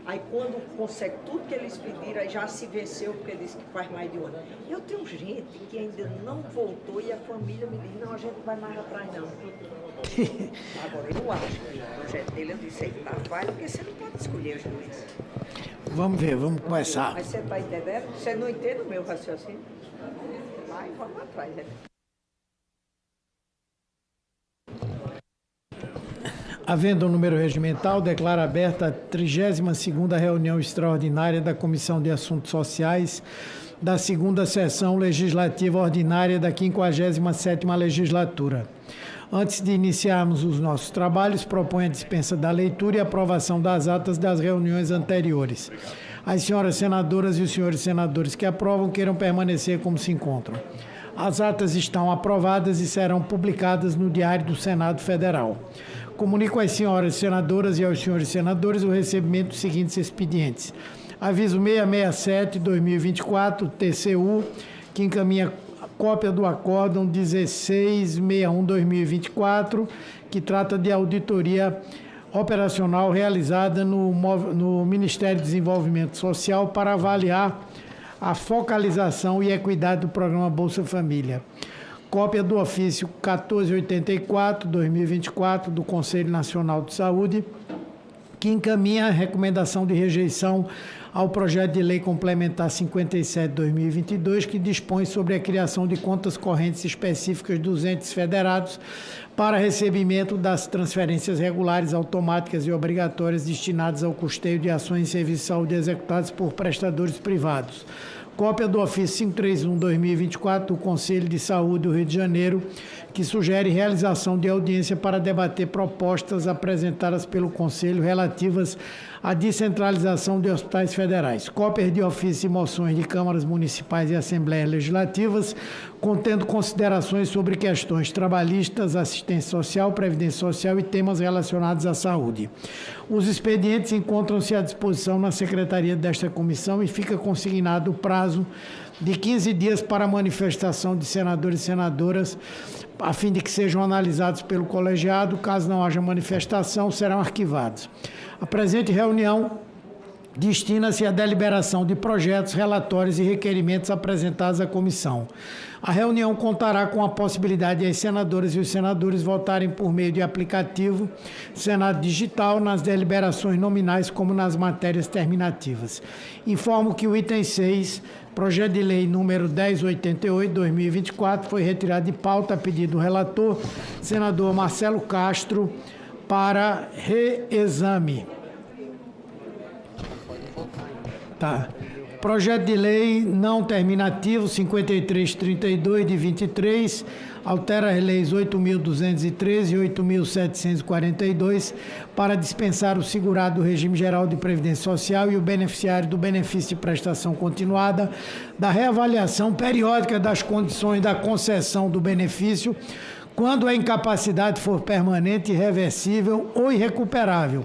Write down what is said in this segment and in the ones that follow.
Aí quando consegue tudo que eles pediram, aí já se venceu, porque ele disse que faz mais de um ano. Eu tenho gente que ainda não voltou e a família me diz, não, a gente não vai mais atrás não. Agora eu acho que o projeto dele, eu disse, tá, vai, porque você não pode escolher os juízes. Vamos ver, vamos começar. Mas você está entendendo? Você não entende o meu raciocínio? Vai, vamos atrás, né? Havendo o número regimental, declaro aberta a 32ª reunião extraordinária da Comissão de Assuntos Sociais da 2ª Sessão Legislativa Ordinária da 57ª Legislatura. Antes de iniciarmos os nossos trabalhos, proponho a dispensa da leitura e aprovação das atas das reuniões anteriores. As senhoras senadoras e os senhores senadores que aprovam queiram permanecer como se encontram. As atas estão aprovadas e serão publicadas no Diário do Senado Federal. Comunico às senhoras senadoras e aos senhores senadores o recebimento dos seguintes expedientes. Aviso 667/2024, TCU, que encaminha cópia do acórdão 1661/2024, que trata de auditoria operacional realizada no Ministério do Desenvolvimento Social para avaliar a focalização e equidade do programa Bolsa Família. Cópia do ofício 1484/2024 do Conselho Nacional de Saúde, que encaminha a recomendação de rejeição ao projeto de lei complementar 57/2022, que dispõe sobre a criação de contas correntes específicas dos entes federados para recebimento das transferências regulares, automáticas e obrigatórias destinadas ao custeio de ações e serviços de saúde executados por prestadores privados. Cópia do ofício 531/2024 do Conselho de Saúde do Rio de Janeiro, que sugere realização de audiência para debater propostas apresentadas pelo Conselho relativas à descentralização de hospitais federais. Cópias de ofícios e moções de câmaras municipais e assembleias legislativas, contendo considerações sobre questões trabalhistas, assistência social, previdência social e temas relacionados à saúde. Os expedientes encontram-se à disposição na secretaria desta comissão e fica consignado o prazo de 15 dias para a manifestação de senadores e senadoras, a fim de que sejam analisados pelo colegiado. Caso não haja manifestação, serão arquivados. A presente reunião destina-se à deliberação de projetos, relatórios e requerimentos apresentados à comissão. A reunião contará com a possibilidade de as senadoras e os senadores votarem por meio de aplicativo Senado Digital nas deliberações nominais como nas matérias terminativas. Informo que o item 6, projeto de lei número 1088/2024, foi retirado de pauta a pedido do relator, senador Marcelo Castro, para reexame. Tá. Projeto de lei não terminativo 5332 de 23, altera as leis 8.213 e 8.742 para dispensar o segurado do regime geral de previdência social e o beneficiário do benefício de prestação continuada da reavaliação periódica das condições da concessão do benefício quando a incapacidade for permanente, irreversível ou irrecuperável,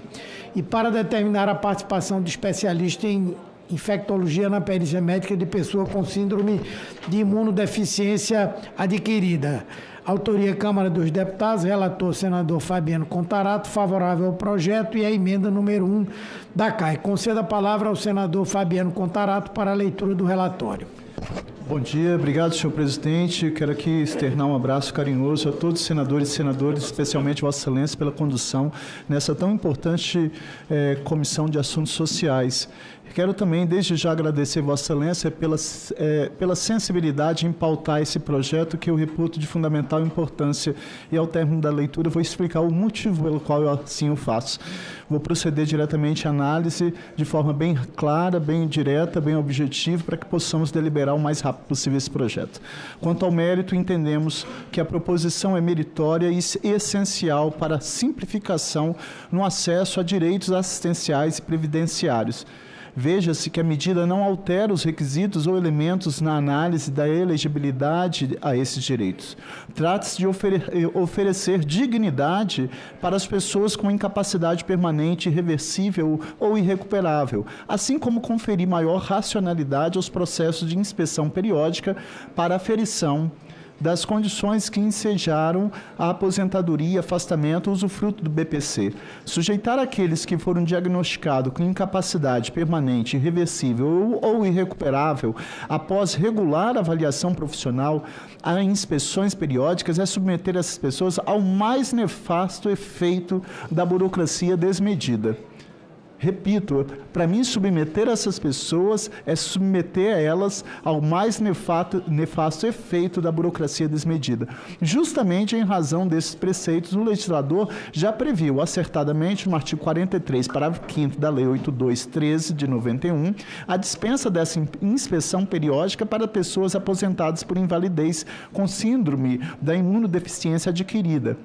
e para determinar a participação de especialista em infectologia na perícia médica de pessoa com síndrome de imunodeficiência adquirida. Autoria Câmara dos Deputados, relator senador Fabiano Contarato, favorável ao projeto e a emenda número 1 da CAI. Conceda a palavra ao senador Fabiano Contarato para a leitura do relatório. Bom dia, obrigado, senhor presidente. Quero aqui externar um abraço carinhoso a todos os senadores e senadoras, especialmente Vossa Excelência, pela condução nessa tão importante Comissão de Assuntos Sociais. Quero também, desde já, agradecer Vossa Excelência pela sensibilidade em pautar esse projeto, que eu reputo de fundamental importância. E, ao término da leitura, vou explicar o motivo pelo qual eu assim o faço. Vou proceder diretamente à análise de forma bem clara, bem direta, bem objetiva, para que possamos deliberar o mais rápido possível esse projeto. Quanto ao mérito, entendemos que a proposição é meritória e essencial para a simplificação no acesso a direitos assistenciais e previdenciários. Veja-se que a medida não altera os requisitos ou elementos na análise da elegibilidade a esses direitos. Trata-se de oferecer dignidade para as pessoas com incapacidade permanente, irreversível ou irrecuperável, assim como conferir maior racionalidade aos processos de inspeção periódica para aferição das condições que ensejaram a aposentadoria, afastamento ou usufruto do BPC. Sujeitar aqueles que foram diagnosticados com incapacidade permanente, irreversível ou irrecuperável após regular avaliação profissional a inspeções periódicas é submeter essas pessoas ao mais nefasto efeito da burocracia desmedida. Repito, para mim, submeter essas pessoas é submeter elas ao mais nefasto efeito da burocracia desmedida. Justamente em razão desses preceitos, o legislador já previu acertadamente, no artigo 43, parágrafo 5º da Lei 8213 de 91, a dispensa dessa inspeção periódica para pessoas aposentadas por invalidez com síndrome da imunodeficiência adquirida.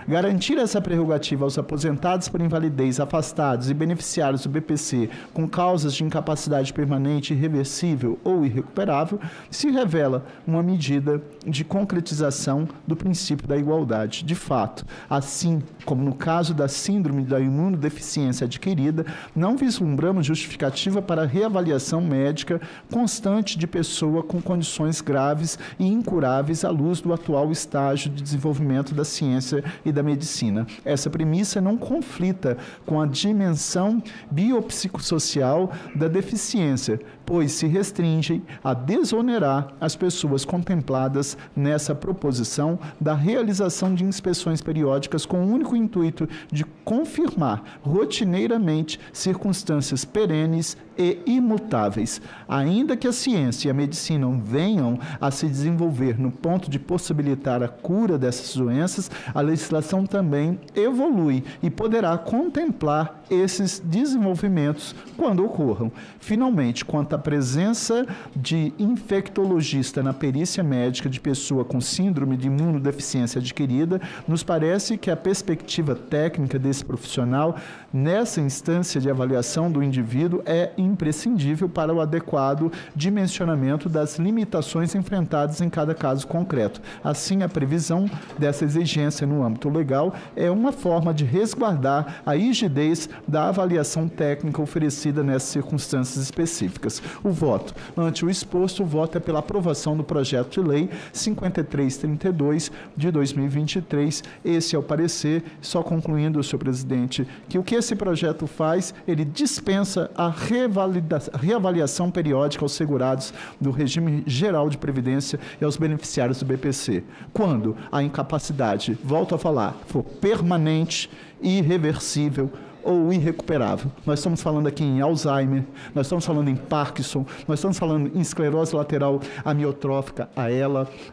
Garantir essa prerrogativa aos aposentados por invalidez, afastados e beneficiários do BPC com causas de incapacidade permanente, irreversível ou irrecuperável se revela uma medida de concretização do princípio da igualdade. De fato, assim como no caso da síndrome da imunodeficiência adquirida, não vislumbramos justificativa para a reavaliação médica constante de pessoa com condições graves e incuráveis à luz do atual estágio de desenvolvimento da ciência e da medicina. Essa premissa não conflita com a dimensão biopsicossocial da deficiência, pois se restringem a desonerar as pessoas contempladas nessa proposição da realização de inspeções periódicas com o único intuito de confirmar rotineiramente circunstâncias perenes e imutáveis. Ainda que a ciência e a medicina venham a se desenvolver no ponto de possibilitar a cura dessas doenças, a legislação também evolui e poderá contemplar esses desenvolvimentos quando ocorram. Finalmente, quanto à presença de infectologista na perícia médica de pessoa com síndrome de imunodeficiência adquirida, nos parece que a perspectiva técnica desse profissional nessa instância de avaliação do indivíduo é imprescindível para o adequado dimensionamento das limitações enfrentadas em cada caso concreto. Assim, a previsão dessa exigência no âmbito legal é uma forma de resguardar a rigidez da avaliação técnica oferecida nessas circunstâncias específicas. O voto. Ante o exposto, o voto é pela aprovação do projeto de lei 5332 de 2023. Esse é o parecer. Só concluindo, senhor presidente, que o que esse projeto faz, ele dispensa a reavaliação periódica aos segurados do regime geral de previdência e aos beneficiários do BPC. Quando a incapacidade, volto a falar, for permanente, irreversível ou irrecuperável. Nós estamos falando aqui em Alzheimer, nós estamos falando em Parkinson, nós estamos falando em esclerose lateral amiotrófica,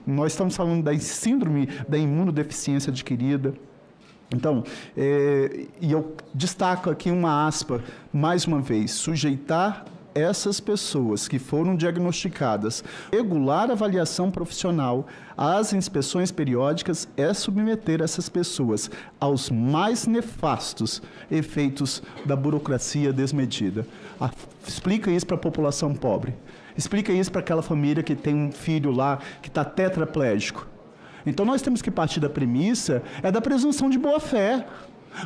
nós estamos falando da síndrome da imunodeficiência adquirida. Então, e eu destaco aqui uma aspa, mais uma vez, sujeitar essas pessoas que foram diagnosticadas, regular avaliação profissional, as inspeções periódicas é submeter essas pessoas aos mais nefastos efeitos da burocracia desmedida. Explica isso para a população pobre. Explica isso para aquela família que tem um filho lá que está tetraplégico. Então, nós temos que partir da premissa da presunção de boa-fé.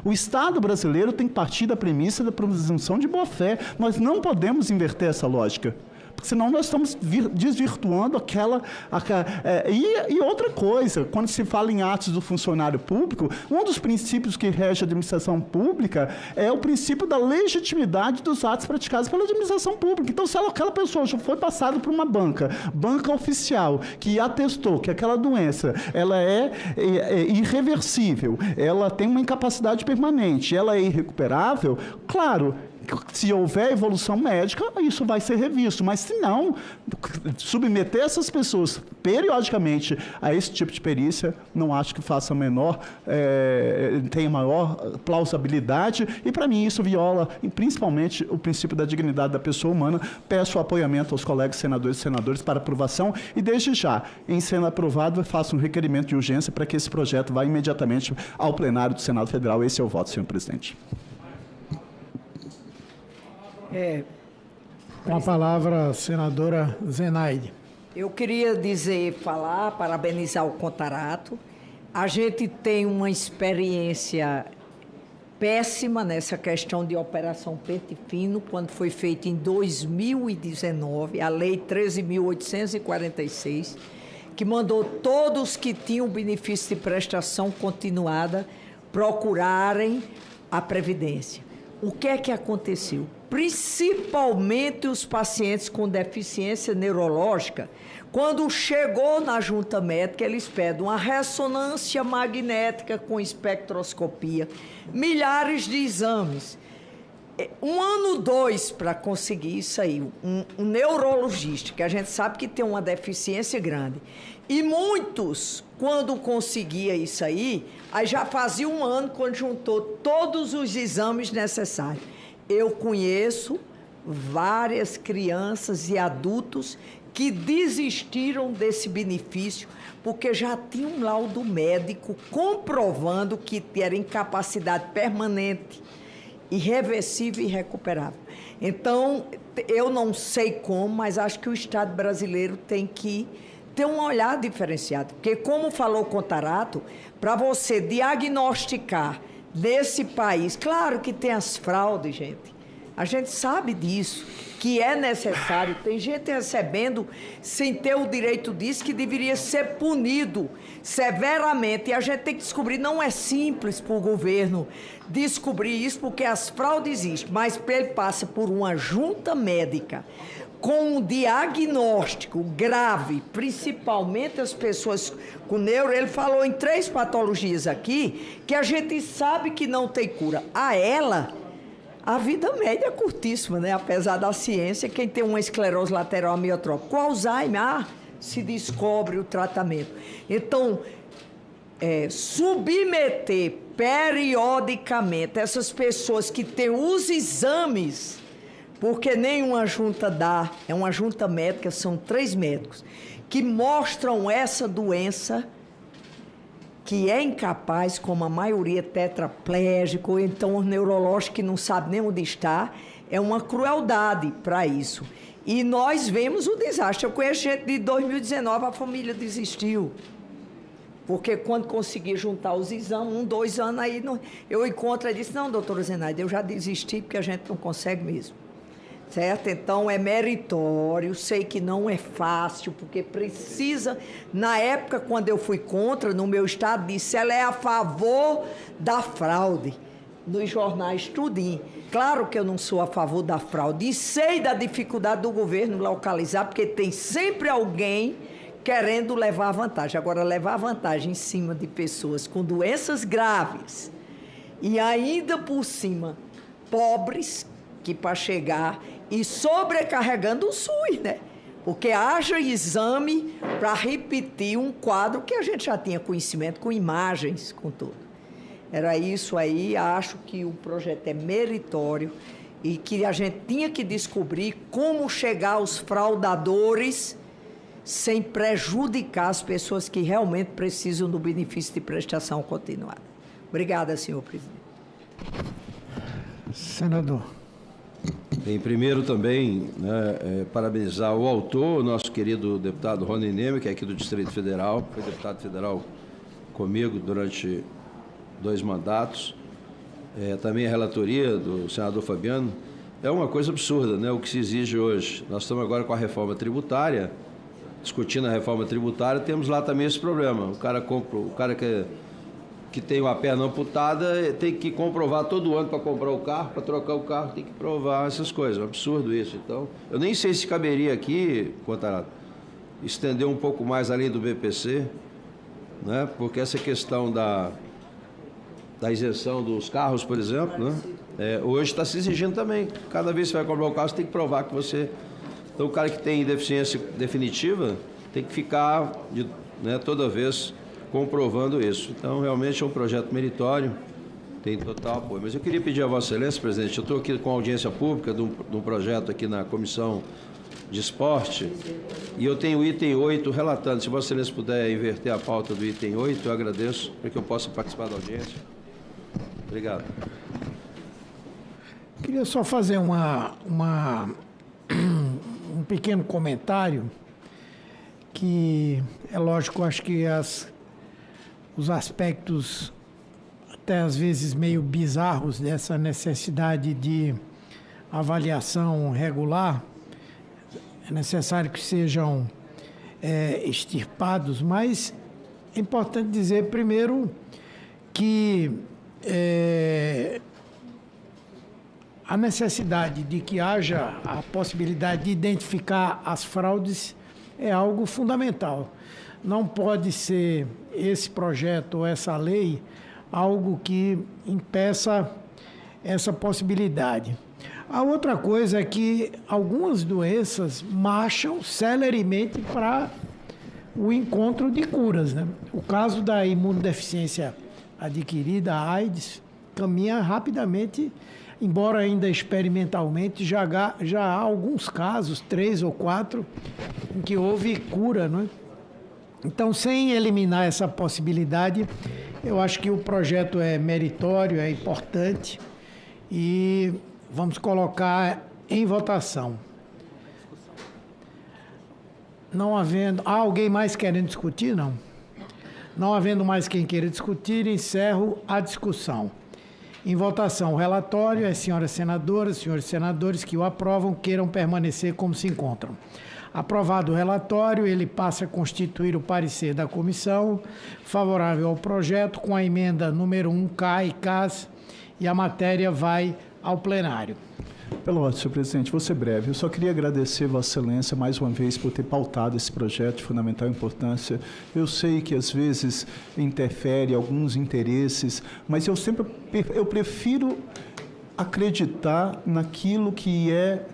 O Estado brasileiro tem que partir da premissa da presunção de boa-fé. Nós não podemos inverter essa lógica, porque senão nós estamos desvirtuando e outra coisa, quando se fala em atos do funcionário público, um dos princípios que rege a administração pública é o princípio da legitimidade dos atos praticados pela administração pública. Então, se aquela pessoa já foi passada por uma banca oficial, que atestou que aquela doença ela é irreversível, ela tem uma incapacidade permanente, ela é irrecuperável, claro, se houver evolução médica, isso vai ser revisto. Mas, se não, submeter essas pessoas periodicamente a esse tipo de perícia, não acho que faça tenha maior plausibilidade. E, para mim, isso viola, principalmente, o princípio da dignidade da pessoa humana. Peço o apoiamento aos colegas senadores e senadoras para aprovação e, desde já, em sendo aprovado, faço um requerimento de urgência para que esse projeto vá imediatamente ao plenário do Senado Federal. Esse é o voto, senhor presidente. Com a palavra, a senadora Zenaide. Eu queria parabenizar o Contarato. A gente tem uma experiência péssima nessa questão de Operação Pente Fino, quando foi feita em 2019, a Lei 13.846, que mandou todos que tinham benefício de prestação continuada procurarem a Previdência. O que é que aconteceu? Principalmente os pacientes com deficiência neurológica, quando chegou na junta médica, eles pedem uma ressonância magnética com espectroscopia, milhares de exames. 1 ano, 2 para conseguir isso aí, um neurologista, que a gente sabe que tem uma deficiência grande. E muitos, quando conseguia isso aí já fazia 1 ano quando juntou todos os exames necessários. Eu conheço várias crianças e adultos que desistiram desse benefício porque já tinha um laudo médico comprovando que era incapacidade permanente, irreversível e irrecuperável. Então, eu não sei como, mas acho que o Estado brasileiro tem que ter um olhar diferenciado. Porque, como falou o Contarato, para você diagnosticar nesse país, claro que tem as fraudes, gente. A gente sabe disso, que é necessário. Tem gente recebendo sem ter o direito disso, que deveria ser punido severamente. E a gente tem que descobrir, não é simples para o governo descobrir isso, porque as fraudes existem, mas ele passa por uma junta médica com um diagnóstico grave, principalmente as pessoas com neuro. Ele falou em 3 patologias aqui que a gente sabe que não tem cura. A vida média é curtíssima, né? Apesar da ciência, quem tem uma esclerose lateral amiotrófica, com Alzheimer, se descobre o tratamento. Então, submeter periodicamente essas pessoas que têm os exames, porque nenhuma junta dá, é uma junta médica, são 3 médicos, que mostram essa doença, que é incapaz, como a maioria tetraplégico, ou então os neurológicos que não sabem nem onde está, é uma crueldade para isso. E nós vemos o desastre. Eu conheço gente de 2019, a família desistiu. Porque quando consegui juntar os exames, 1, 2 anos, aí eu encontro e disse, não, doutora Zenaide, eu já desisti porque a gente não consegue mesmo. Certo? Então, é meritório, sei que não é fácil, porque precisa... Na época, quando eu fui contra, no meu estado, disse, ela é a favor da fraude, nos jornais tudinho. Claro que eu não sou a favor da fraude, e sei da dificuldade do governo localizar, porque tem sempre alguém querendo levar vantagem. Agora, levar vantagem em cima de pessoas com doenças graves, e ainda por cima, pobres, que para chegar... E sobrecarregando o SUS, né? Porque haja exame para repetir um quadro que a gente já tinha conhecimento, com imagens, com tudo. Era isso aí, acho que o projeto é meritório e que a gente tinha que descobrir como chegar aos fraudadores sem prejudicar as pessoas que realmente precisam do benefício de prestação continuada. Obrigada, senhor presidente. Senador. Bem, primeiro também, parabenizar o autor, o nosso querido deputado Rony Neme, que é aqui do Distrito Federal, foi deputado federal comigo durante 2 mandatos. Também a relatoria do senador Fabiano. É uma coisa absurda, né, o que se exige hoje. Nós estamos agora com a reforma tributária, discutindo a reforma tributária, temos lá também esse problema. O cara que tem uma perna amputada tem que comprovar todo ano para comprar o carro, para trocar o carro, tem que provar essas coisas. É um absurdo isso. Então, eu nem sei se caberia aqui, Contarato, estender um pouco mais além do BPC, né? Porque essa questão da isenção dos carros, por exemplo, né? Hoje está se exigindo também. Cada vez que você vai comprar o carro, você tem que provar que você... Então, o cara que tem deficiência definitiva tem que ficar, toda vez... comprovando isso. Então, realmente é um projeto meritório, tem total apoio. Mas eu queria pedir a Vossa Excelência, presidente, eu estou aqui com a audiência pública de um projeto aqui na Comissão de Esporte, e eu tenho o item 8 relatando. Se Vossa Excelência puder inverter a pauta do item 8, eu agradeço, para que eu possa participar da audiência. Obrigado. Queria só fazer um pequeno comentário, que é lógico, acho que os aspectos, até às vezes meio bizarros, dessa necessidade de avaliação regular, é necessário que sejam extirpados, mas é importante dizer, primeiro, que a necessidade de que haja a possibilidade de identificar as fraudes é algo fundamental. Não pode ser esse projeto ou essa lei algo que impeça essa possibilidade. A outra coisa é que algumas doenças marcham celeremente para o encontro de curas, né? O caso da imunodeficiência adquirida, a AIDS, caminha rapidamente, embora ainda experimentalmente, já há alguns casos, 3 ou 4, em que houve cura, né? Então, sem eliminar essa possibilidade, eu acho que o projeto é meritório, é importante e vamos colocar em votação. Não havendo... Há alguém mais querendo discutir? Não. Não havendo mais quem queira discutir, encerro a discussão. Em votação, o relatório, as senhoras senadoras, senhores senadores que o aprovam, queiram permanecer como se encontram. Aprovado o relatório, ele passa a constituir o parecer da comissão favorável ao projeto, com a emenda número 1, cai, CAS, e a matéria vai ao plenário. Pelote, senhor presidente, vou ser breve. Eu só queria agradecer Vossa Excelência mais uma vez por ter pautado esse projeto de fundamental importância. Eu sei que às vezes interfere alguns interesses, mas eu prefiro acreditar naquilo que é...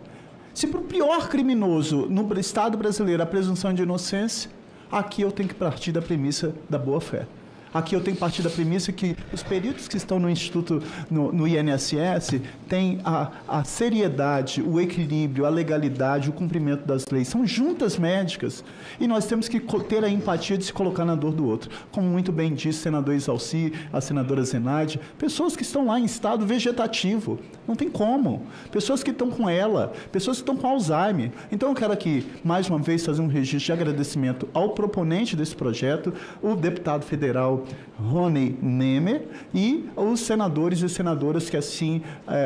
Se para o pior criminoso no Estado brasileiro a presunção de inocência, aqui eu tenho que partir da premissa da boa-fé. Aqui eu tenho que partir da premissa que os peritos que estão no Instituto, no INSS, têm a seriedade, o equilíbrio, a legalidade, o cumprimento das leis. São juntas médicas e nós temos que ter a empatia de se colocar na dor do outro. Como muito bem disse o senador Isalci, a senadora Zenaide, pessoas que estão lá em estado vegetativo, não tem como. Pessoas que estão com ela, pessoas que estão com Alzheimer. Então eu quero aqui, mais uma vez, fazer um registro de agradecimento ao proponente desse projeto, o deputado federal Rony Nemer, e os senadores e senadoras que assim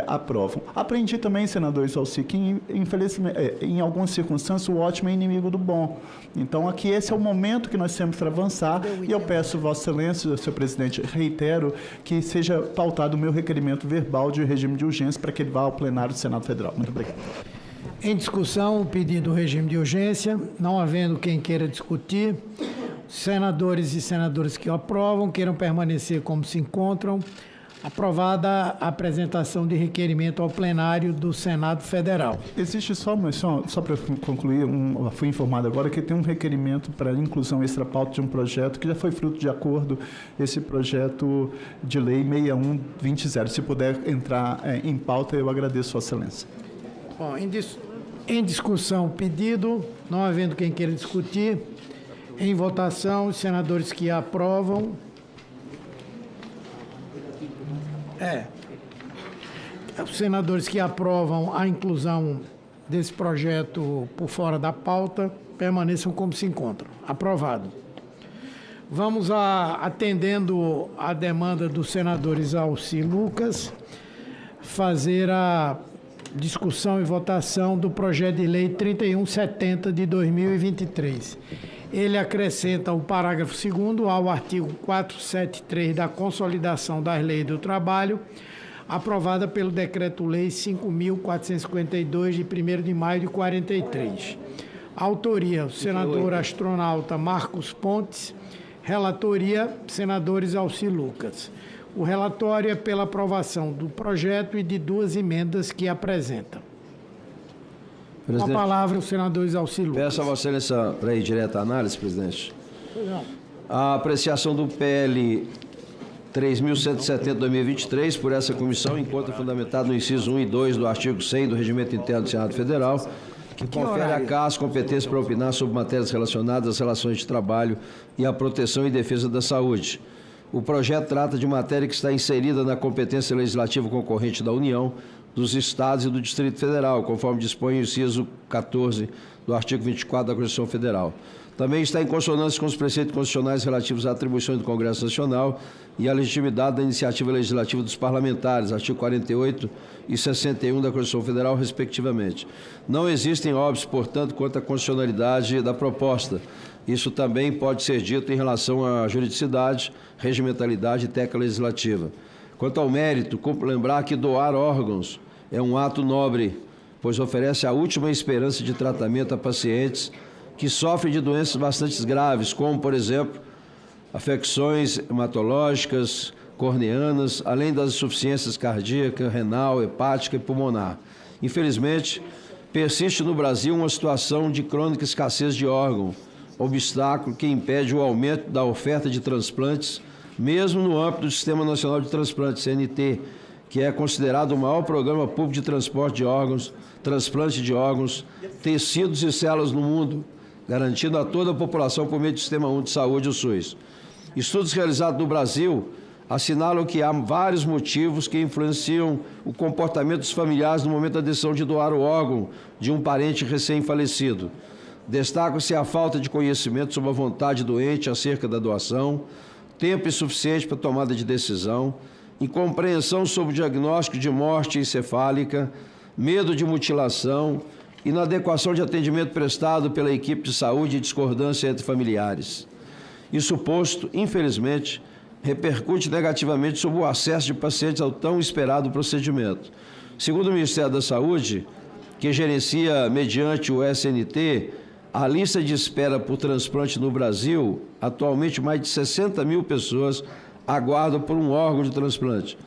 aprovam. Aprendi também, senador Isalci, que infelizmente, em algumas circunstâncias, o ótimo é inimigo do bom. Então, aqui esse é o momento que nós temos para avançar, e eu peço, Vossa Excelência, senhor presidente, reitero que seja pautado o meu requerimento verbal de regime de urgência para que ele vá ao plenário do Senado Federal. Muito obrigado. Em discussão, o pedido do regime de urgência, não havendo quem queira discutir, senadores e senadoras que o aprovam, queiram permanecer como se encontram. Aprovada a apresentação de requerimento ao plenário do Senado Federal. Existe só para concluir, fui informado agora que tem um requerimento para inclusão extra-pauta de um projeto que já foi fruto de acordo, esse projeto de lei 6120. Se puder entrar em pauta, eu agradeço, Vossa Excelência. Bom, em discussão o pedido, não havendo quem queira discutir, em votação, os senadores que aprovam... Os senadores que aprovam a inclusão desse projeto por fora da pauta permaneçam como se encontram. Aprovado. Vamos atendendo a demanda do senador Isalci Lucas, fazer a discussão e votação do projeto de lei 3170 de 2023. Ele acrescenta o parágrafo 2º ao artigo 473 da Consolidação das Leis do Trabalho, aprovada pelo Decreto-Lei 5.452, de 1º de maio de 43. Autoria, o senador astronauta Marcos Pontes. Relatoria, senador Isalci Lucas. O relatório é pela aprovação do projeto e de 2 emendas que apresenta. Com a palavra, o senador Isalci Lucas. Peço a Vossa Excelência para ir direto à análise, presidente. Não. A apreciação do PL 3.170 de 2023 por essa comissão encontra fundamentado no inciso 1 e 2 do artigo 100 do Regimento Interno do Senado Federal, que confere à CAS competência para opinar sobre matérias relacionadas às relações de trabalho e à proteção e defesa da saúde. O projeto trata de matéria que está inserida na competência legislativa concorrente da União, dos Estados e do Distrito Federal, conforme dispõe o inciso 14 do artigo 24 da Constituição Federal. Também está em consonância com os preceitos constitucionais relativos à atribuição do Congresso Nacional e à legitimidade da iniciativa legislativa dos parlamentares, artigo 48 e 61 da Constituição Federal, respectivamente. Não existem óbitos, portanto, quanto à constitucionalidade da proposta. Isso também pode ser dito em relação à juridicidade, regimentalidade e técnica legislativa. Quanto ao mérito, cumpre lembrar que doar órgãos é um ato nobre, pois oferece a última esperança de tratamento a pacientes que sofrem de doenças bastante graves, como, por exemplo, afecções hematológicas, corneanas, além das insuficiências cardíaca, renal, hepática e pulmonar. Infelizmente, persiste no Brasil uma situação de crônica escassez de órgão, obstáculo que impede o aumento da oferta de transplantes, mesmo no âmbito do Sistema Nacional de Transplantes, CNT, que é considerado o maior programa público de transporte de órgãos, transplante de órgãos, tecidos e células no mundo, garantindo a toda a população por meio do Sistema Único de Saúde, o SUS. Estudos realizados no Brasil assinalam que há vários motivos que influenciam o comportamento dos familiares no momento da decisão de doar o órgão de um parente recém-falecido. Destaca-se a falta de conhecimento sobre a vontade doente acerca da doação, tempo insuficiente para a tomada de decisão, incompreensão sobre o diagnóstico de morte encefálica, medo de mutilação, inadequação de atendimento prestado pela equipe de saúde e discordância entre familiares. Isso posto, infelizmente, repercute negativamente sobre o acesso de pacientes ao tão esperado procedimento. Segundo o Ministério da Saúde, que gerencia mediante o SNT, a lista de espera por transplante no Brasil, atualmente mais de 60 mil pessoas aguardam por um órgão de transplante,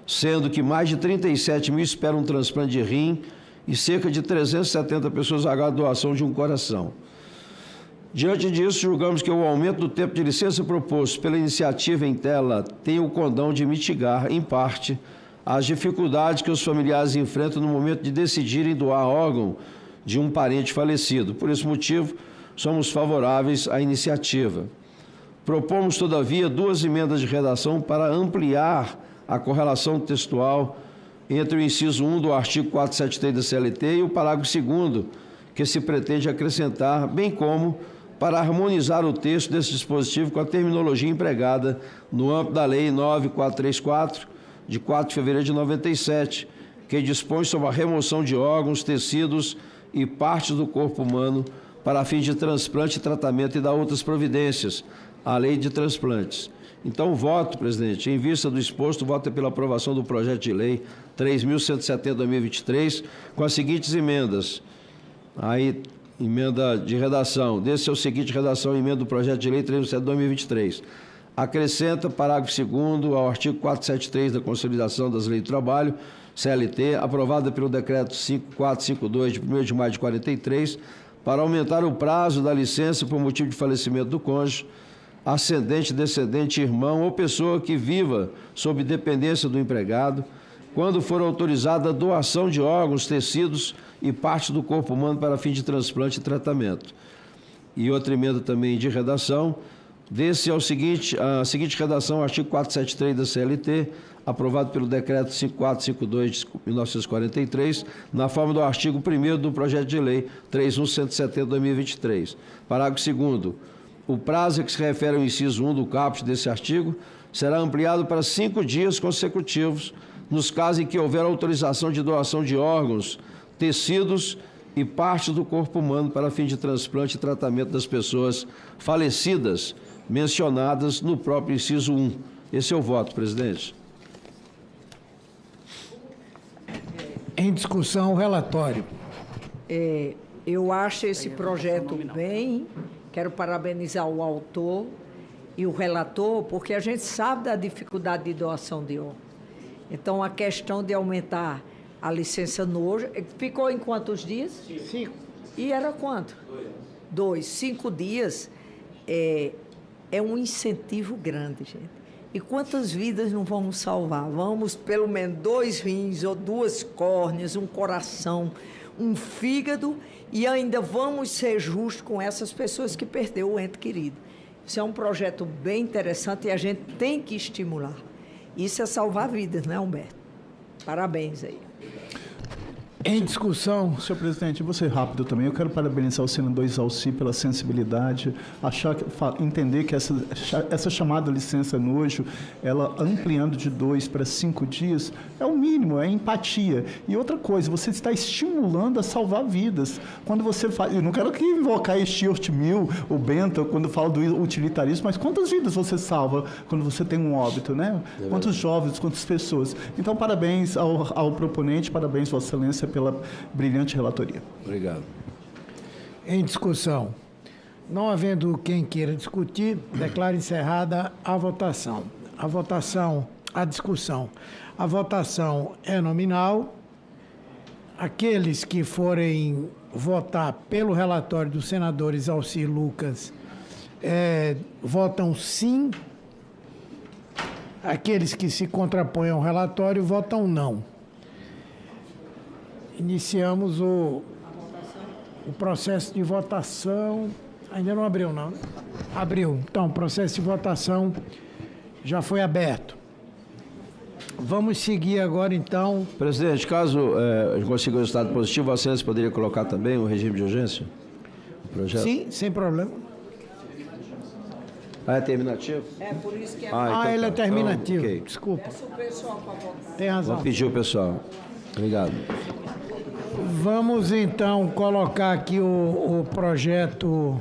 sendo que mais de 37 mil esperam um transplante de rim e cerca de 370 pessoas aguardam doação de um coração. Diante disso, julgamos que o aumento do tempo de licença proposto pela iniciativa em tela tem o condão de mitigar, em parte, as dificuldades que os familiares enfrentam no momento de decidirem doar órgão de um parente falecido. Por esse motivo, somos favoráveis à iniciativa. Propomos, todavia, 2 emendas de redação para ampliar a correlação textual entre o inciso 1 do artigo 473 da CLT e o parágrafo 2º, que se pretende acrescentar, bem como para harmonizar o texto desse dispositivo com a terminologia empregada no âmbito da Lei 9434, de 4 de fevereiro de 97, que dispõe sobre a remoção de órgãos, tecidos e partes do corpo humano para fins de transplante, tratamento e da outras providências, a Lei de Transplantes. Então, voto, presidente, em vista do exposto, voto pela aprovação do projeto de lei 3.170/2023, com as seguintes emendas. Aí, emenda de redação. Desse é o seguinte redação, emenda do projeto de lei 3.170/2023. Acrescenta parágrafo 2º ao artigo 473 da Consolidação das Leis do Trabalho, CLT, aprovada pelo decreto 5452 de 1º de maio de 43, para aumentar o prazo da licença por motivo de falecimento do cônjuge, ascendente, descendente, irmão ou pessoa que viva sob dependência do empregado, quando for autorizada a doação de órgãos, tecidos e partes do corpo humano para fim de transplante e tratamento. E outra emenda também de redação, desse é a seguinte redação, artigo 473 da CLT, aprovado pelo decreto 5452 de 1943, na forma do artigo 1º do projeto de lei 3.170/2023. Parágrafo 2º. O prazo a que se refere ao inciso 1 do caput desse artigo será ampliado para 5 dias consecutivos, nos casos em que houver autorização de doação de órgãos, tecidos e partes do corpo humano para fim de transplante e tratamento das pessoas falecidas, mencionadas no próprio inciso 1. Esse é o voto, presidente. Em discussão, o relatório. Eu acho esse projeto bem, quero parabenizar o autor e o relator, porque a gente sabe da dificuldade de doação de órgãos. Então, a questão de aumentar a licença nojo, ficou em quantos dias? 5. E era quanto? 2. 5 dias é um incentivo grande, gente. E quantas vidas não vamos salvar? Vamos, pelo menos, 2 rins ou 2 córneas, um coração, um fígado, e ainda vamos ser justos com essas pessoas que perderam o ente querido. Isso é um projeto bem interessante e a gente tem que estimular. Isso é salvar vidas, né, Humberto? Parabéns aí. Em discussão. Senhor presidente, vou ser rápido também. Eu quero parabenizar o senador Isalci pela sensibilidade, entender que essa chamada licença nojo, ela ampliando de 2 para 5 dias, é o mínimo, é empatia. E outra coisa, você está estimulando a salvar vidas. Quando você faz... Eu não quero que invocar Stuart Mill, o Bento, quando fala do utilitarismo, mas quantas vidas você salva quando você tem um óbito, né? Quantos jovens, quantas pessoas. Então, parabéns ao proponente, parabéns, Vossa Excelência, pela brilhante relatoria. Obrigado. Em discussão. Não havendo quem queira discutir, declaro encerrada a votação. A discussão. A votação é nominal. Aqueles que forem votar pelo relatório do senador Isalci Lucas votam sim. Aqueles que se contrapõem ao relatório votam não. Iniciamos o processo de votação. Ainda não abriu, não, né? Abriu. Então, o processo de votação já foi aberto. Vamos seguir agora, então. Presidente, caso a gente consiga o resultado positivo, Vossa Excelência poderia colocar também o regime de urgência? Projeto? Sim, sem problema. É terminativo? É por isso que é... então ele é tá. terminativo. Então, ok. Desculpa. Peço o pessoal para votar. Tem razão. Vou pedir o pessoal. Obrigado. Vamos, então, colocar aqui o projeto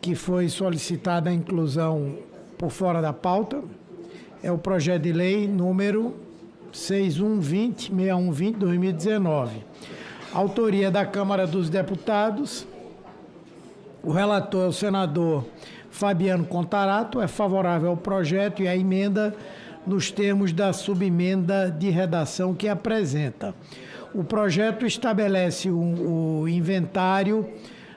que foi solicitada a inclusão por fora da pauta. É o projeto de lei número 6120-6120-2019. Autoria da Câmara dos Deputados. O relator é o senador Fabiano Contarato. É favorável ao projeto e à emenda nos termos da subemenda de redação que apresenta. O projeto estabelece o inventário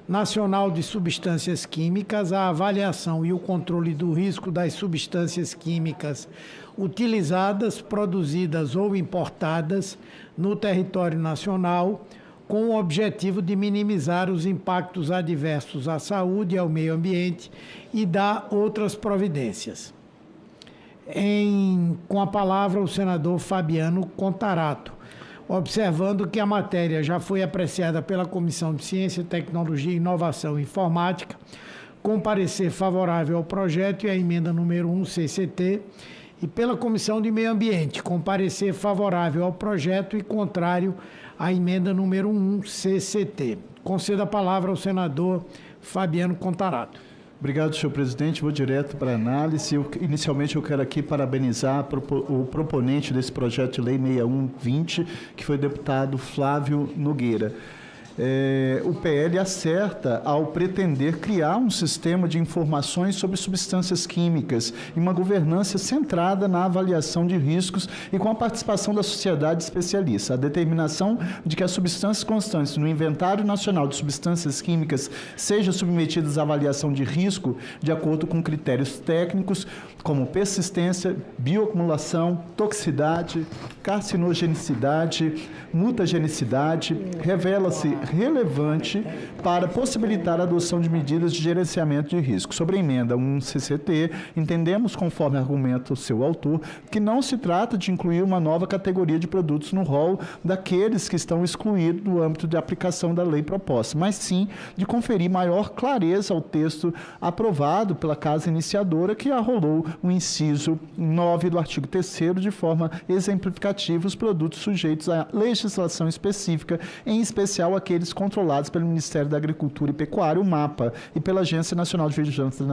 nacional de substâncias químicas, a avaliação e o controle do risco das substâncias químicas utilizadas, produzidas ou importadas no território nacional, com o objetivo de minimizar os impactos adversos à saúde e ao meio ambiente e dar outras providências. Com a palavra, o senador Fabiano Contarato. Observando que a matéria já foi apreciada pela Comissão de Ciência, Tecnologia, Inovação e Informática, com parecer favorável ao projeto e à emenda número 1 CCT, e pela Comissão de Meio Ambiente, com parecer favorável ao projeto e contrário à emenda número 1 CCT. Concedo a palavra ao senador Fabiano Contarato. Obrigado, senhor presidente. Vou direto para a análise. Inicialmente, eu quero aqui parabenizar o proponente desse projeto de lei 6120, que foi o deputado Flávio Nogueira. O PL acerta ao pretender criar um sistema de informações sobre substâncias químicas e uma governança centrada na avaliação de riscos e com a participação da sociedade especialista. A determinação de que as substâncias constantes no Inventário Nacional de Substâncias Químicas sejam submetidas à avaliação de risco de acordo com critérios técnicos como persistência, bioacumulação, toxicidade, carcinogenicidade, mutagenicidade, revela-se relevante para possibilitar a adoção de medidas de gerenciamento de risco. Sobre a emenda 1 CCT, entendemos, conforme argumenta o seu autor, que não se trata de incluir uma nova categoria de produtos no rol daqueles que estão excluídos do âmbito de aplicação da lei proposta, mas sim de conferir maior clareza ao texto aprovado pela Casa Iniciadora, que arrolou o inciso 9 do artigo 3º de forma exemplificativa os produtos sujeitos à legislação específica, em especial aqueles controlados pelo Ministério da Agricultura e Pecuária, o MAPA, e pela Agência Nacional de Vigilância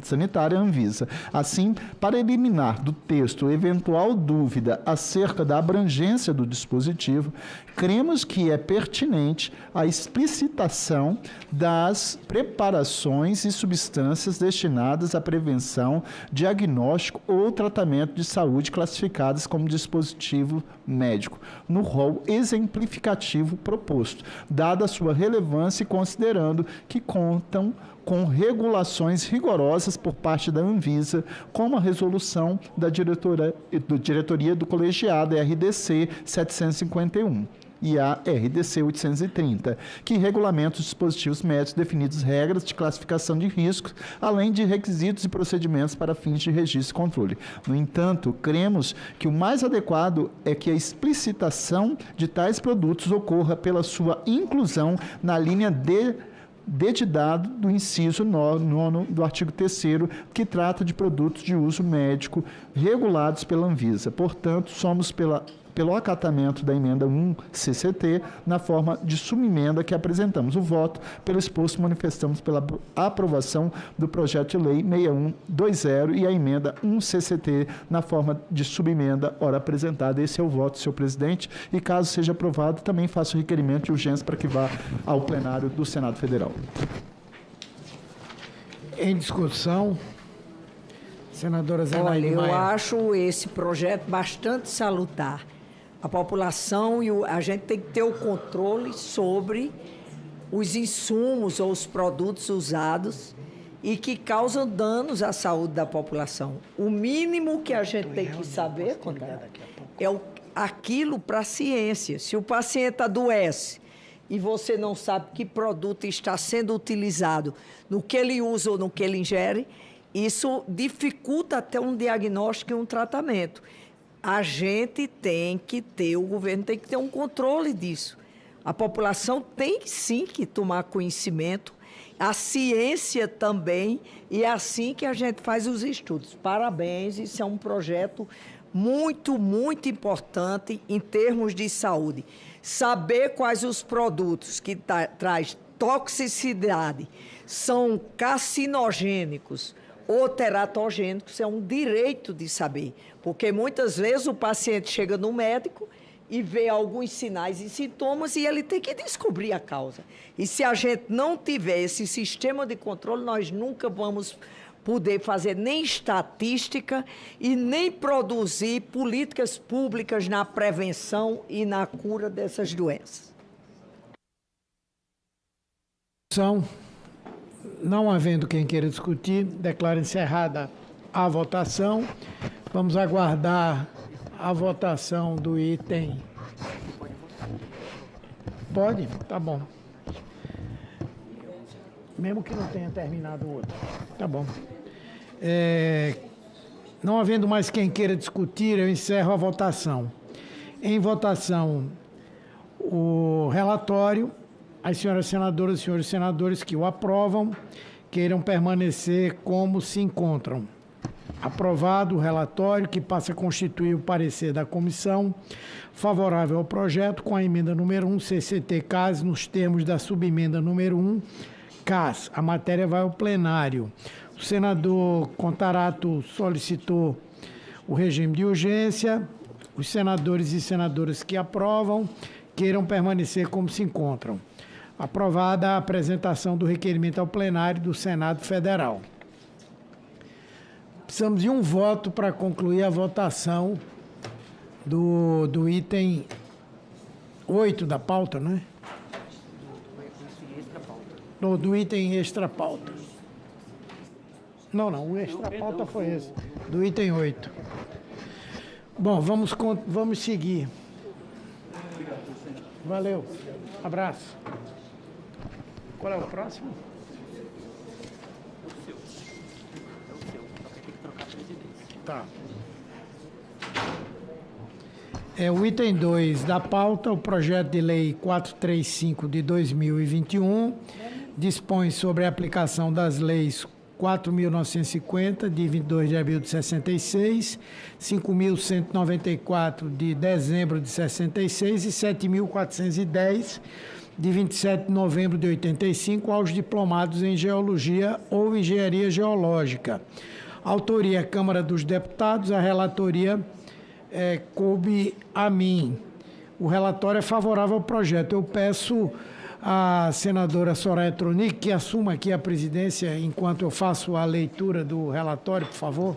Sanitária, Anvisa. Assim, para eliminar do texto eventual dúvida acerca da abrangência do dispositivo, cremos que é pertinente a explicitação das preparações e substâncias destinadas à prevenção, diagnóstico ou tratamento de saúde classificadas como dispositivo médico, no rol exemplificativo proposto, dada a sua relevância e considerando que contam com regulações rigorosas por parte da Anvisa, como a resolução da diretoria do colegiado RDC 751. e a RDC 830, que regulamenta os dispositivos médicos definidos regras de classificação de riscos, além de requisitos e procedimentos para fins de registro e controle. No entanto, cremos que o mais adequado é que a explicitação de tais produtos ocorra pela sua inclusão na linha de dado do inciso 9 do artigo 3º, que trata de produtos de uso médico regulados pela Anvisa. Portanto, somos pelo acatamento da emenda 1 CCT na forma de subemenda que apresentamos. O voto pelo exposto manifestamos pela aprovação do projeto de lei 6120 e a emenda 1 CCT na forma de subemenda ora apresentada. Esse é o voto, senhor presidente, e caso seja aprovado, também faço requerimento de urgência para que vá ao plenário do Senado Federal. Em discussão, senadora Zenaide Olha, Maia. eu acho esse projeto bastante salutar. A população e a gente tem que ter o controle sobre os insumos ou os produtos usados e que causam danos à saúde da população. O mínimo que a gente tem que saber, é aquilo para a ciência. Se o paciente adoece e você não sabe que produto está sendo utilizado, no que ele usa ou no que ele ingere, isso dificulta até um diagnóstico e um tratamento. A gente tem que ter, o governo tem que ter um controle disso. A população tem sim que tomar conhecimento, a ciência também, e é assim que a gente faz os estudos. Parabéns, isso é um projeto muito, muito importante em termos de saúde. Saber quais os produtos que traz toxicidade são carcinogênicos ou teratogênicos é um direito de saber, porque muitas vezes o paciente chega no médico e vê alguns sinais e sintomas e ele tem que descobrir a causa. E se a gente não tiver esse sistema de controle, nós nunca vamos poder fazer nem estatística e nem produzir políticas públicas na prevenção e na cura dessas doenças. Não havendo quem queira discutir, declaro encerrada a votação. Vamos aguardar a votação do item. Pode? Tá bom. Mesmo que não tenha terminado o outro. Tá bom. Não havendo mais quem queira discutir, eu encerro a votação. Em votação, o relatório. As senhoras senadoras e senhores senadores que o aprovam, queiram permanecer como se encontram. Aprovado o relatório, que passa a constituir o parecer da comissão, favorável ao projeto, com a emenda número 1, CCT CAS, nos termos da subemenda número 1, CAS. A matéria vai ao plenário. O senador Contarato solicitou o regime de urgência. Os senadores e senadoras que aprovam, queiram permanecer como se encontram. Aprovada a apresentação do requerimento ao plenário do Senado Federal. Precisamos de um voto para concluir a votação do item 8 da pauta, não é? Do item extra pauta. Não, o extra pauta foi esse. Do item 8. Bom, vamos seguir. Valeu. Abraço. Qual é o próximo? Tá. O item 2 da pauta, o projeto de lei 435 de 2021, dispõe sobre a aplicação das leis 4.950, de 22 de abril de 66, 5.194, de dezembro de 66 e 7.410, de 27 de novembro de 85, aos diplomados em Geologia ou Engenharia Geológica. Autoria, Câmara dos Deputados, a relatoria coube a mim. O relatório é favorável ao projeto. Eu peço à senadora Soraya Tronic que assuma aqui a presidência enquanto eu faço a leitura do relatório, por favor.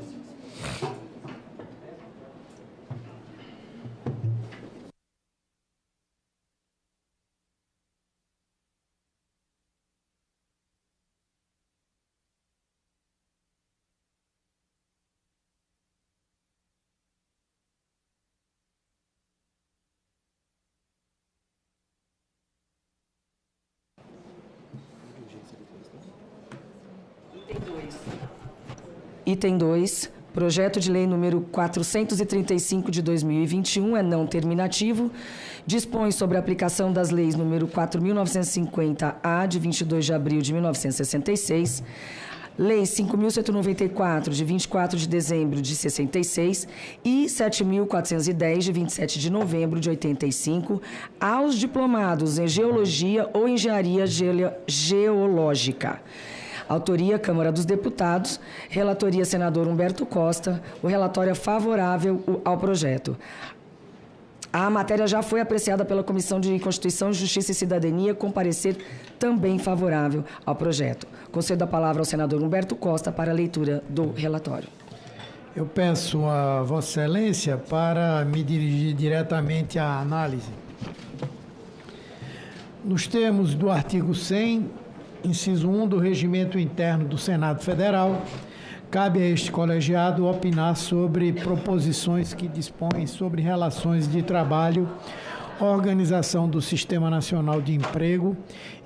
Item 2. Projeto de Lei número 435 de 2021 é não terminativo. Dispõe sobre a aplicação das leis número 4.950-A, de 22 de abril de 1966, Lei 5.194, de 24 de dezembro de 66 e 7.410, de 27 de novembro de 85, aos diplomados em Geologia ou Engenharia Geológica. Autoria, Câmara dos Deputados. Relatoria, senador Humberto Costa. O relatório é favorável ao projeto. A matéria já foi apreciada pela Comissão de Constituição, Justiça e Cidadania, com parecer também favorável ao projeto. Concedo a palavra ao senador Humberto Costa para a leitura do relatório. Eu peço a Vossa Excelência para me dirigir diretamente à análise. Nos termos do artigo 100, inciso 1 do Regimento Interno do Senado Federal, cabe a este colegiado opinar sobre proposições que dispõem sobre relações de trabalho, organização do Sistema Nacional de Emprego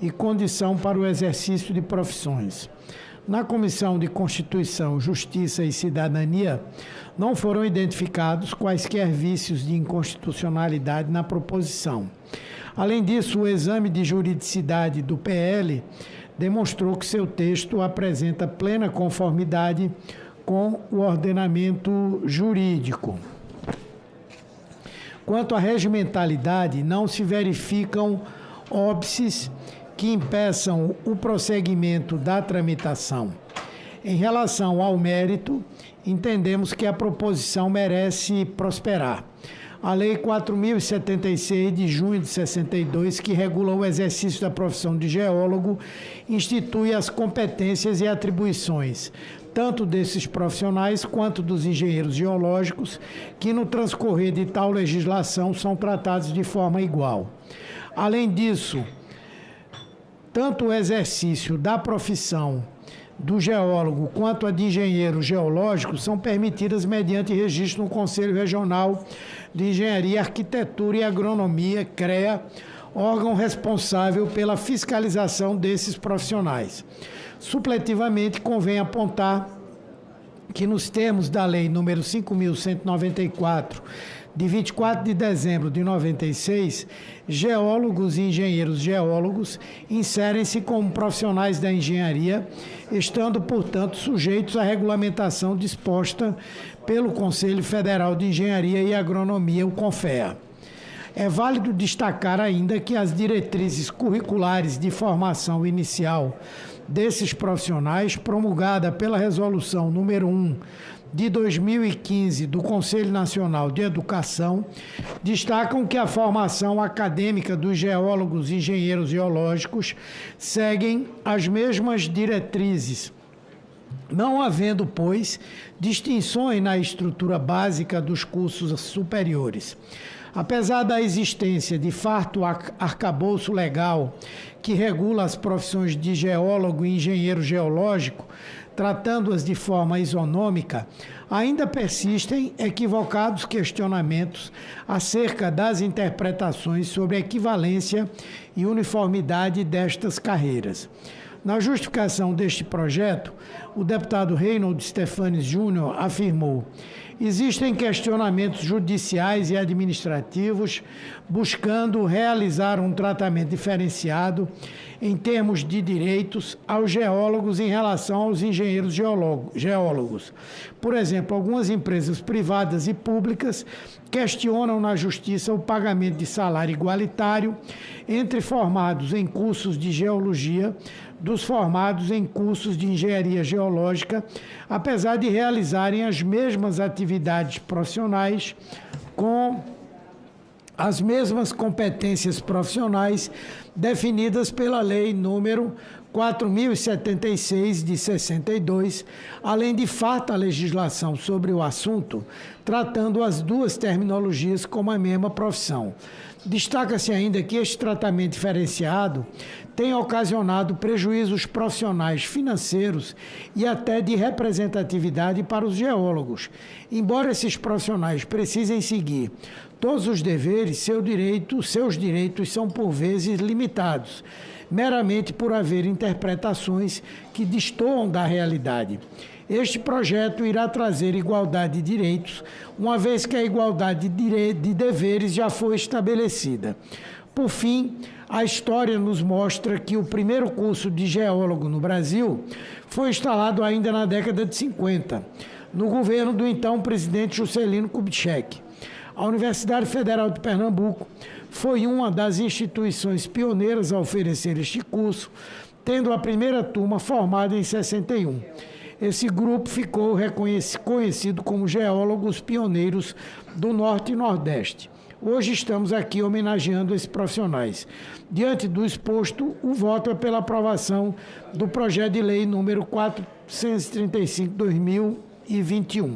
e condição para o exercício de profissões. Na Comissão de Constituição, Justiça e Cidadania, não foram identificados quaisquer vícios de inconstitucionalidade na proposição. Além disso, o exame de juridicidade do PL demonstrou que seu texto apresenta plena conformidade com o ordenamento jurídico. Quanto à regimentalidade, não se verificam óbices que impeçam o prosseguimento da tramitação. Em relação ao mérito, entendemos que a proposição merece prosperar. A Lei 4.076, de junho de 62, que regula o exercício da profissão de geólogo, institui as competências e atribuições, tanto desses profissionais quanto dos engenheiros geológicos, que no transcorrer de tal legislação são tratados de forma igual. Além disso, tanto o exercício da profissão do geólogo quanto a de engenheiro geológico são permitidas mediante registro no Conselho Regional de Engenharia, Arquitetura e Agronomia, CREA, órgão responsável pela fiscalização desses profissionais. Supletivamente, convém apontar que, nos termos da Lei nº 5.194, de 24 de dezembro de 96, geólogos e engenheiros geólogos inserem-se como profissionais da engenharia, estando, portanto, sujeitos à regulamentação disposta pelo Conselho Federal de Engenharia e Agronomia, o CONFEA. É válido destacar ainda que as diretrizes curriculares de formação inicial desses profissionais, promulgada pela Resolução número 1 de 2015 do Conselho Nacional de Educação, destacam que a formação acadêmica dos geólogos e engenheiros geológicos seguem as mesmas diretrizes, não havendo, pois, distinções na estrutura básica dos cursos superiores. Apesar da existência de farto arcabouço legal que regula as profissões de geólogo e engenheiro geológico, tratando-as de forma isonômica, ainda persistem equivocados questionamentos acerca das interpretações sobre a equivalência e uniformidade destas carreiras. Na justificação deste projeto, o deputado Reinhold Stefanes Júnior afirmou: existem questionamentos judiciais e administrativos buscando realizar um tratamento diferenciado em termos de direitos aos geólogos em relação aos engenheiros geólogos. Por exemplo, algumas empresas privadas e públicas questionam na Justiça o pagamento de salário igualitário entre formados em cursos de geologia dos formados em cursos de engenharia geológica, apesar de realizarem as mesmas atividades profissionais com as mesmas competências profissionais definidas pela Lei número 4.076 de 62, além de farta legislação sobre o assunto, tratando as duas terminologias como a mesma profissão. Destaca-se ainda que este tratamento diferenciado tem ocasionado prejuízos profissionais financeiros e até de representatividade para os geólogos. Embora esses profissionais precisem seguir todos os deveres, seus direitos são por vezes limitados, meramente por haver interpretações que destoam da realidade. Este projeto irá trazer igualdade de direitos, uma vez que a igualdade de deveres já foi estabelecida. Por fim, a história nos mostra que o primeiro curso de geólogo no Brasil foi instalado ainda na década de 50, no governo do então presidente Juscelino Kubitschek. A Universidade Federal de Pernambuco foi uma das instituições pioneiras a oferecer este curso, tendo a primeira turma formada em 61. Esse grupo ficou conhecido como Geólogos Pioneiros do Norte e Nordeste. Hoje estamos aqui homenageando esses profissionais. Diante do exposto, o voto é pela aprovação do projeto de lei número 435/2021.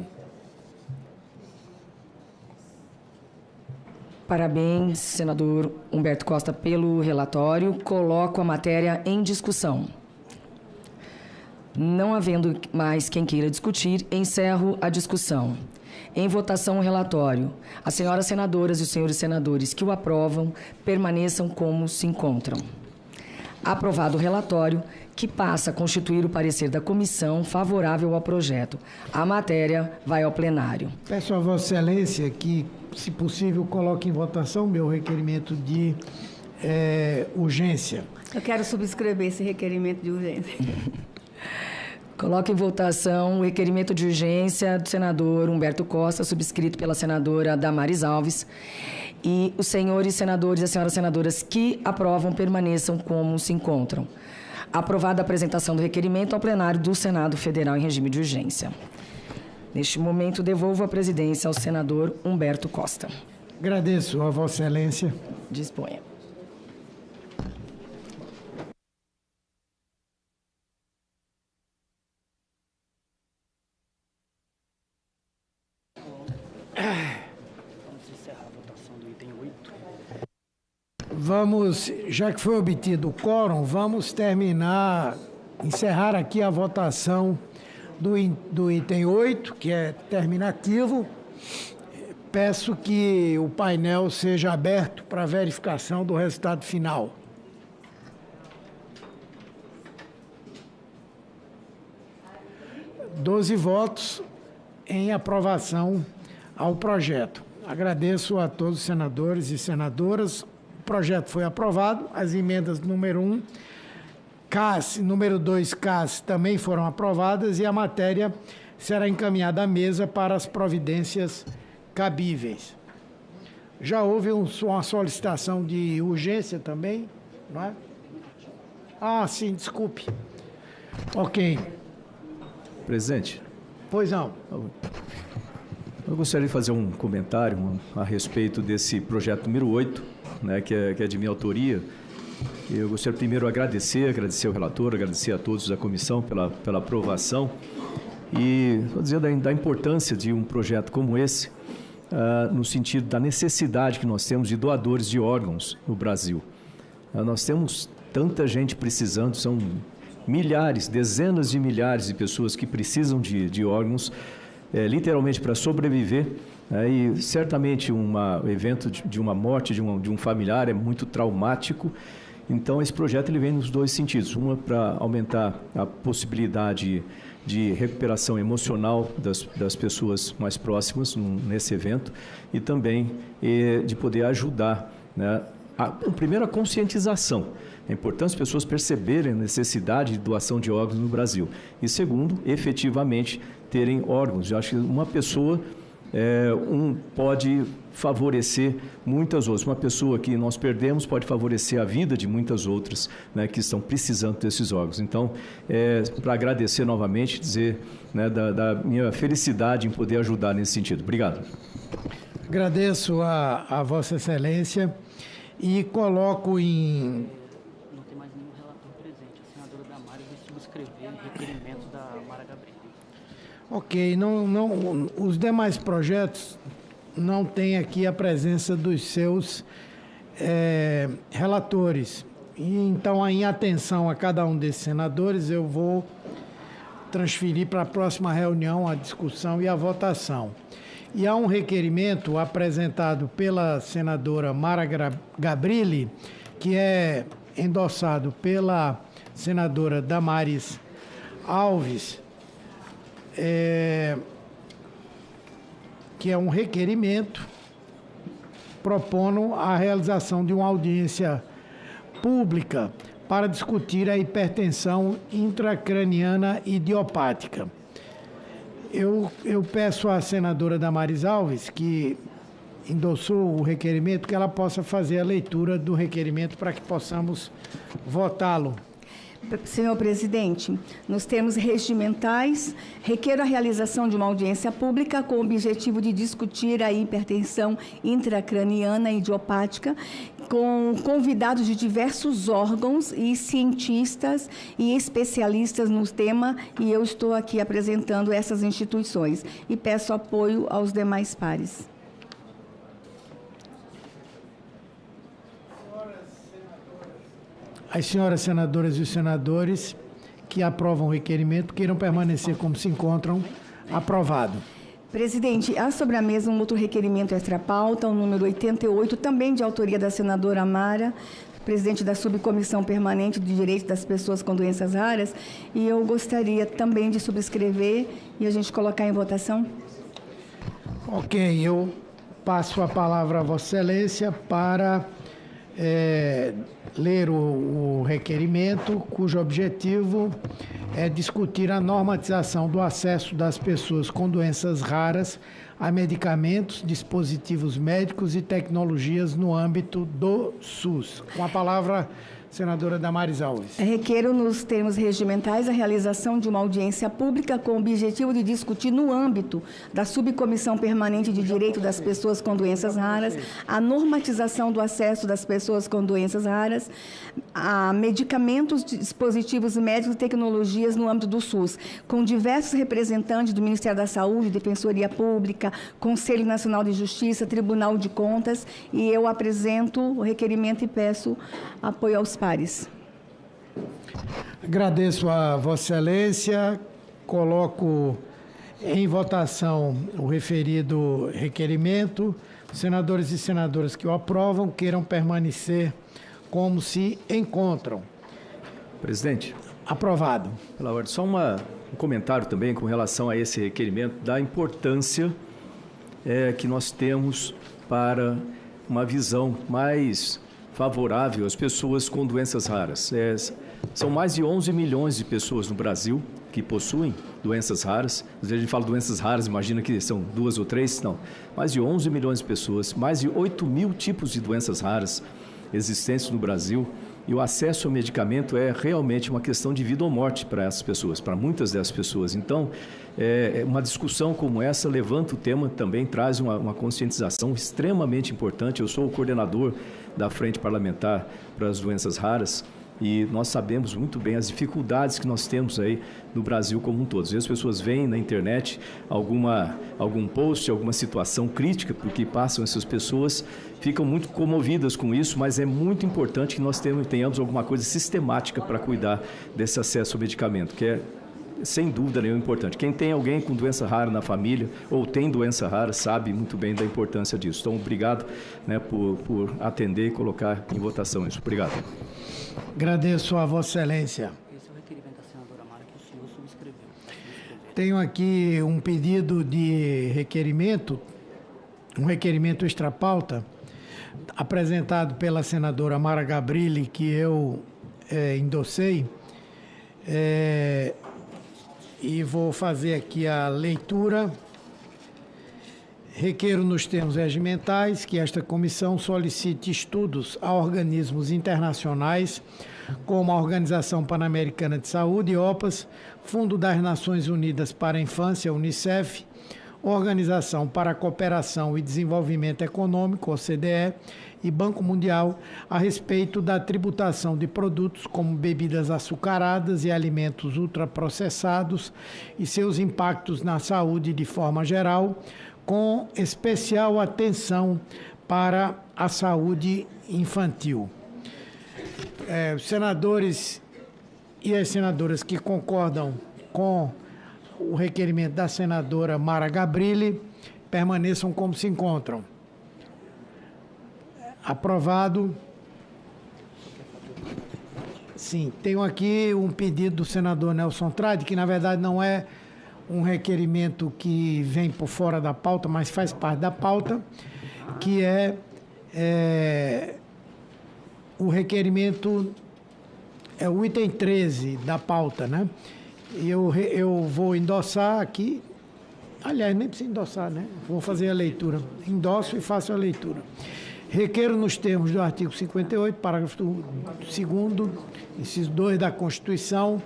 Parabéns, senador Humberto Costa, pelo relatório. Coloco a matéria em discussão. Não havendo mais quem queira discutir, encerro a discussão. Em votação o relatório. As senhoras senadoras e os senhores senadores que o aprovam permaneçam como se encontram. Aprovado o relatório, que passa a constituir o parecer da comissão favorável ao projeto. A matéria vai ao plenário. Peço a Vossa Excelência que, se possível, coloque em votação meu requerimento de urgência. Eu quero subscrever esse requerimento de urgência. Coloque em votação o requerimento de urgência do senador Humberto Costa, subscrito pela senadora Damares Alves. E os senhores senadores e as senhoras senadoras que aprovam permaneçam como se encontram. Aprovada a apresentação do requerimento ao plenário do Senado Federal em regime de urgência. Neste momento, devolvo a presidência ao senador Humberto Costa. Agradeço a Vossa Excelência. Disponha. Vamos, já que foi obtido o quórum, vamos encerrar aqui a votação do item 8, que é terminativo. Peço que o painel seja aberto para verificação do resultado final. Doze votos em aprovação ao projeto. Agradeço a todos os senadores e senadoras. O projeto foi aprovado. As emendas número 1, CAS, número 2, CAS, também foram aprovadas e a matéria será encaminhada à mesa para as providências cabíveis. Já houve uma solicitação de urgência também, não é? Ah, sim, desculpe. Ok. Presidente. Pois não. Eu gostaria de fazer um comentário a respeito desse projeto número 8, né, que é de minha autoria. Eu gostaria primeiro de agradecer ao relator, agradecer a todos da comissão pela aprovação e vou dizer da importância de um projeto como esse, no sentido da necessidade que nós temos de doadores de órgãos no Brasil. Nós temos tanta gente precisando, são milhares, dezenas de milhares de pessoas que precisam de órgãos, literalmente para sobreviver. E certamente um evento de uma morte de um familiar é muito traumático. Então esse projeto ele vem nos dois sentidos. Uma, para aumentar a possibilidade de recuperação emocional das pessoas mais próximas nesse evento e também de poder ajudar, né, primeiro a conscientização. É importante as pessoas perceberem a necessidade de doação de órgãos no Brasil. E segundo, efetivamente terem órgãos. Eu acho que uma pessoa pode favorecer muitas outras. Uma pessoa que nós perdemos pode favorecer a vida de muitas outras, né, que estão precisando desses órgãos. Então, para agradecer novamente, dizer, né, da minha felicidade em poder ajudar nesse sentido. Obrigado. Agradeço a Vossa Excelência e coloco em... Não tem mais nenhum relator presente. A senadora Damares vai subscrever o requerimento da Mara Gabriel. Ok, os demais projetos não têm aqui a presença dos seus relatores. E, então, em atenção a cada um desses senadores, eu vou transferir para a próxima reunião a discussão e a votação. E há um requerimento apresentado pela senadora Mara Gabrilli, que é endossado pela senadora Damares Alves, que é um requerimento propondo a realização de uma audiência pública para discutir a hipertensão intracraniana idiopática. Eu peço à senadora Damares Alves, que endossou o requerimento, que ela possa fazer a leitura do requerimento para que possamos votá-lo. Senhor presidente, nos termos regimentais, requer a realização de uma audiência pública com o objetivo de discutir a hipertensão intracraniana idiopática com convidados de diversos órgãos e cientistas e especialistas no tema, e eu estou aqui apresentando essas instituições e peço apoio aos demais pares. As senhoras senadoras e os senadores que aprovam o requerimento queiram permanecer como se encontram. Aprovado. Presidente, há sobre a mesa um outro requerimento extra-pauta, o número 88, também de autoria da senadora Amara, presidente da Subcomissão Permanente de Direitos das Pessoas com Doenças Raras, e eu gostaria também de subscrever e a gente colocar em votação. Ok, eu passo a palavra a Vossa Excelência para ler o requerimento, cujo objetivo é discutir a normatização do acesso das pessoas com doenças raras a medicamentos, dispositivos médicos e tecnologias no âmbito do SUS. Com a palavra, senadora Damares Alves. Requeiro, nos termos regimentais, a realização de uma audiência pública com o objetivo de discutir, no âmbito da Subcomissão Permanente de Direito das Pessoas com Doenças Raras, a normatização do acesso das pessoas com doenças raras a medicamentos, dispositivos médicos e tecnologias no âmbito do SUS, com diversos representantes do Ministério da Saúde, Defensoria Pública, Conselho Nacional de Justiça, Tribunal de Contas, e eu apresento o requerimento e peço apoio aos pares. Agradeço a Vossa Excelência, coloco em votação o referido requerimento. Senadores e senadoras que o aprovam queiram permanecer como se encontram. Presidente. Aprovado. Pela ordem, só um comentário também com relação a esse requerimento da importância que nós temos para uma visão mais favorável às pessoas com doenças raras. São mais de 11 milhões de pessoas no Brasil que possuem doenças raras. Às vezes a gente fala doenças raras, imagina que são 2 ou 3, não. Mais de 11 milhões de pessoas, mais de 8 mil tipos de doenças raras existentes no Brasil. E o acesso ao medicamento é realmente uma questão de vida ou morte para essas pessoas, para muitas dessas pessoas. Então, uma discussão como essa levanta o tema, também traz uma conscientização extremamente importante. Eu sou o coordenador da Frente Parlamentar para as Doenças Raras e nós sabemos muito bem as dificuldades que nós temos aí no Brasil como um todo. Às vezes as pessoas veem na internet algum post, alguma situação crítica, porque passam essas pessoas, ficam muito comovidas com isso, mas é muito importante que nós tenhamos alguma coisa sistemática para cuidar desse acesso ao medicamento, que é, sem dúvida nenhuma, importante. Quem tem alguém com doença rara na família ou tem doença rara sabe muito bem da importância disso. Então, obrigado, né, por atender e colocar em votação isso. Obrigado. Agradeço a Vossa Excelência. Esse é o requerimento da senadora Amara que o senhor subscreveu. Tenho aqui um pedido de requerimento, um requerimento extra-pauta, apresentado pela senadora Mara Gabrilli, que eu endossei, e vou fazer aqui a leitura. Requeiro nos termos regimentais que esta comissão solicite estudos a organismos internacionais, como a Organização Pan-Americana de Saúde, OPAS, Fundo das Nações Unidas para a Infância, UNICEF, Organização para a Cooperação e Desenvolvimento Econômico, OCDE, e Banco Mundial, a respeito da tributação de produtos como bebidas açucaradas e alimentos ultraprocessados e seus impactos na saúde de forma geral, com especial atenção para a saúde infantil. Os senadores e as senadoras que concordam com o requerimento da senadora Mara Gabrilli permaneçam como se encontram. Aprovado. Sim, tenho aqui um pedido do senador Nelson Trade, que na verdade não é um requerimento que vem por fora da pauta, mas faz parte da pauta, que é o requerimento, é o item 13 da pauta, né? Eu vou endossar aqui, aliás, nem preciso endossar, né? Vou fazer a leitura. Endosso e faço a leitura. Requeiro nos termos do artigo 58, parágrafo 2º, inciso 2 da Constituição,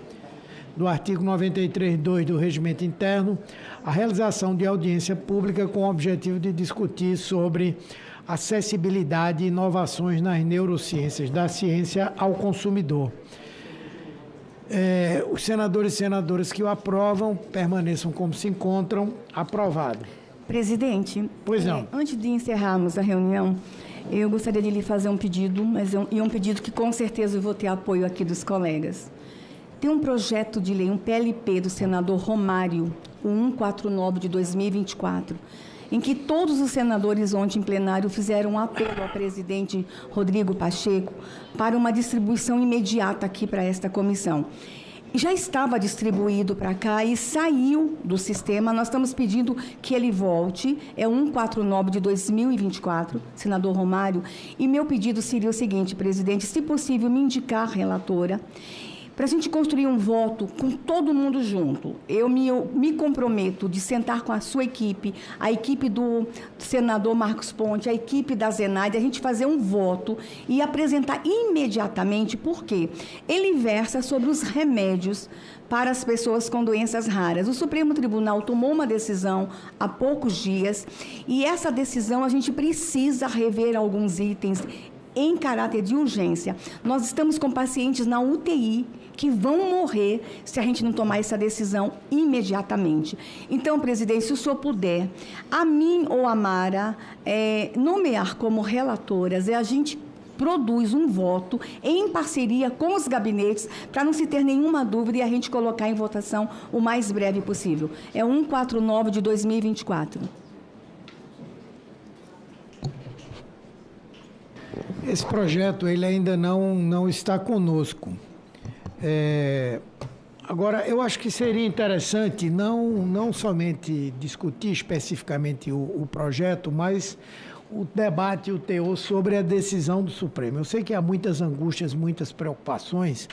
do artigo 93(2) do Regimento Interno, a realização de audiência pública com o objetivo de discutir sobre acessibilidade e inovações nas neurociências, da ciência ao consumidor. Os senadores e senadoras que o aprovam permaneçam como se encontram. Aprovado. Presidente, pois não. Antes de encerrarmos a reunião, eu gostaria de lhe fazer um pedido, mas é um pedido que com certeza eu vou ter apoio aqui dos colegas. Tem um projeto de lei, um PLP do senador Romário, o 149 de 2024, em que todos os senadores ontem em plenário fizeram um apelo ao presidente Rodrigo Pacheco para uma distribuição imediata aqui para esta comissão. Já estava distribuído para cá e saiu do sistema. Nós estamos pedindo que ele volte. É 149 de 2024, senador Romário. E meu pedido seria o seguinte, presidente, se possível, me indicar a relatora, para a gente construir um voto com todo mundo junto. Eu me comprometo de sentar com a sua equipe, a equipe do senador Marcos Ponte, a equipe da Zenaide, a gente fazer um voto e apresentar imediatamente, porque ele versa sobre os remédios para as pessoas com doenças raras. O Supremo Tribunal tomou uma decisão há poucos dias e essa decisão a gente precisa rever alguns itens em caráter de urgência. Nós estamos com pacientes na UTI que vão morrer se a gente não tomar essa decisão imediatamente. Então, presidente, se o senhor puder, a mim ou a Mara, nomear como relatoras, a gente produz um voto em parceria com os gabinetes, para não se ter nenhuma dúvida e a gente colocar em votação o mais breve possível. É 149 de 2024. Esse projeto ele ainda não está conosco. Agora, eu acho que seria interessante não somente discutir especificamente o projeto, mas o debate e o teor sobre a decisão do Supremo. Eu sei que há muitas angústias, muitas preocupações,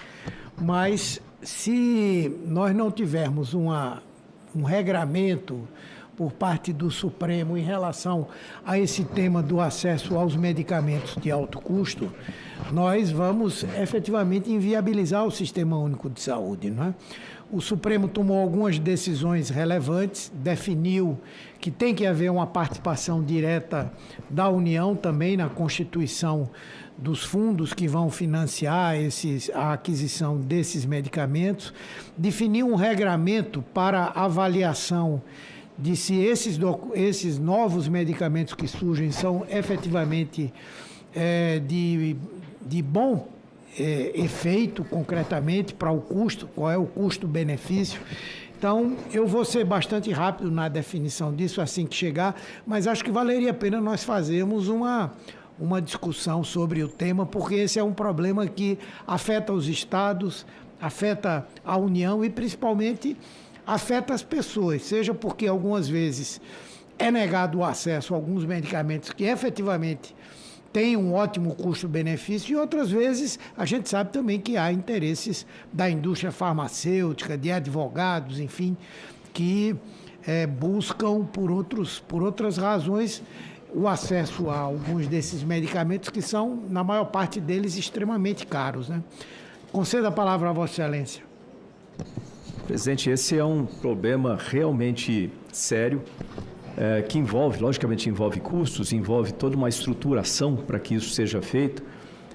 mas se nós não tivermos um regramento por parte do Supremo em relação a esse tema do acesso aos medicamentos de alto custo, nós vamos efetivamente inviabilizar o Sistema Único de Saúde, não é? O Supremo tomou algumas decisões relevantes, definiu que tem que haver uma participação direta da União também na constituição dos fundos que vão financiar a aquisição desses medicamentos, definiu um regramento para avaliação de se esses novos medicamentos que surgem são efetivamente de bom efeito concretamente para o custo, qual é o custo-benefício. Então, eu vou ser bastante rápido na definição disso assim que chegar, mas acho que valeria a pena nós fazermos uma discussão sobre o tema, porque esse é um problema que afeta os estados, afeta a União e principalmente afeta as pessoas, seja porque algumas vezes é negado o acesso a alguns medicamentos que efetivamente têm um ótimo custo-benefício e outras vezes a gente sabe também que há interesses da indústria farmacêutica, de advogados, enfim, que buscam por outras razões o acesso a alguns desses medicamentos que são, na maior parte deles, extremamente caros, né? Conceda a palavra a Vossa Excelência. Presidente, esse é um problema realmente sério, que logicamente envolve custos, envolve toda uma estruturação para que isso seja feito.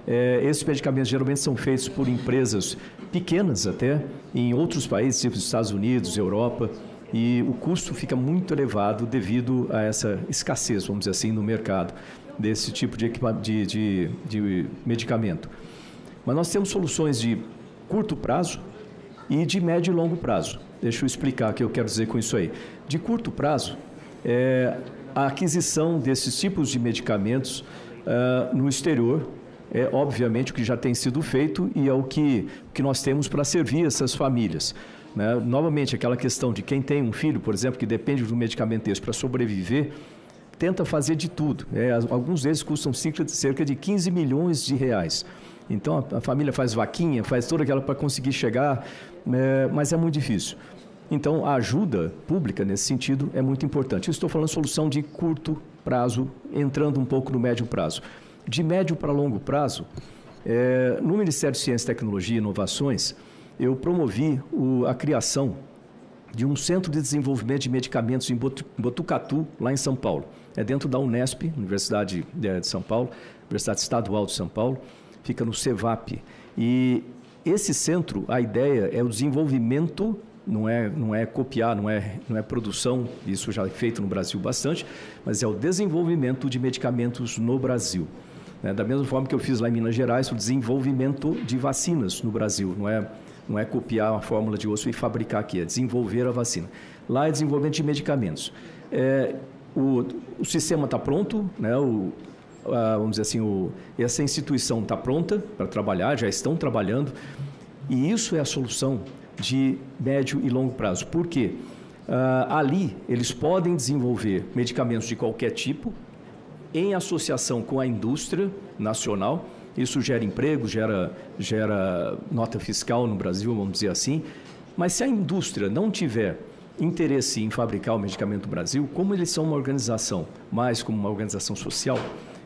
Esses medicamentos geralmente são feitos por empresas pequenas até, em outros países, tipo os Estados Unidos, Europa, e o custo fica muito elevado devido a essa escassez, vamos dizer assim, no mercado desse tipo de medicamento. Mas nós temos soluções de curto prazo e de médio e longo prazo. Deixa eu explicar o que eu quero dizer com isso aí. De curto prazo, a aquisição desses tipos de medicamentos no exterior, é obviamente o que já tem sido feito e é o que nós temos para servir essas famílias. Né? Novamente, aquela questão de quem tem um filho, por exemplo, que depende de um medicamento desse para sobreviver, tenta fazer de tudo. Alguns deles custam cerca de 15 milhões de reais. Então, a família faz vaquinha, faz toda aquela para conseguir chegar, mas é muito difícil. Então, a ajuda pública, nesse sentido, é muito importante. Eu estou falando de solução de curto prazo, entrando um pouco no médio prazo. De médio para longo prazo, no Ministério de Ciência, Tecnologia e Inovações, eu promovi a criação de um centro de desenvolvimento de medicamentos em Botucatu, lá em São Paulo. É dentro da Unesp, Universidade de São Paulo, Universidade Estadual de São Paulo, fica no CEVAP. E esse centro, a ideia é o desenvolvimento, não é copiar, não é produção, isso já é feito no Brasil bastante, mas é o desenvolvimento de medicamentos no Brasil. Da mesma forma que eu fiz lá em Minas Gerais, o desenvolvimento de vacinas no Brasil, não é copiar uma fórmula de osso e fabricar aqui, é desenvolver a vacina. Lá é desenvolvimento de medicamentos. O sistema está pronto, né? Vamos dizer assim, essa instituição está pronta para trabalhar, já estão trabalhando, e isso é a solução de médio e longo prazo. Por quê? Ali, eles podem desenvolver medicamentos de qualquer tipo, em associação com a indústria nacional. Isso gera emprego, gera nota fiscal no Brasil, vamos dizer assim. Mas se a indústria não tiver interesse em fabricar o medicamento no Brasil, como eles são uma organização, mais como uma organização social,